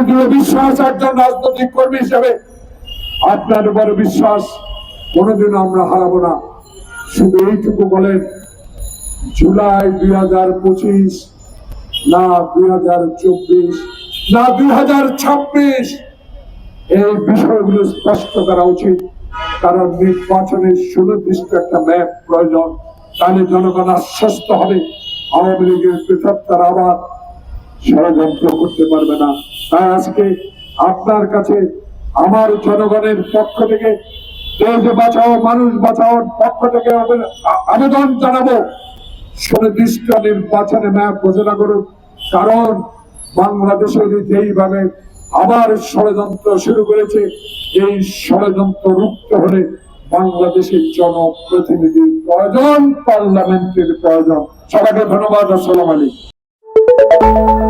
দৃঢ় বিশ্বাস একজন রাজনৈতিক কর্মী হিসেবে আপনার উপর বিশ্বাস কোনোদিন আমরা হারাবো না। শুধু এইটুকু বলেন, জুলাই 2025 না 2024 না 2026, এই বিষয়গুলো স্পষ্ট করা উচিত। কারণ নির্বাচনের সুনির্দিষ্ট একটা ম্যাপ প্রয়োজন, তাহলে জনগণ আশ্বস্ত হবে আওয়ামী লীগের পৃথকতার আবার ষড়যন্ত্র করতে পারবে না। তাই আজকে আপনার কাছে আমার জনগণের পক্ষ থেকে, দেশ বাঁচাও মানুষ বাঁচাওয়ার পক্ষ থেকে আবেদন জানাবো, সুনির্দিষ্ট নির্বাচনে ম্যাপ ঘোষণা করুন। কারণ বাংলাদেশের যেইভাবে আবার ষড়যন্ত্র শুরু করেছে, এই ষড়যন্ত্র রুখতে হলে বাংলাদেশের জনপ্রতিনিধির প্রয়োজন, পার্লামেন্টের প্রয়োজন। সবাইকে ধন্যবাদ। আসসালামু আলাইকুম।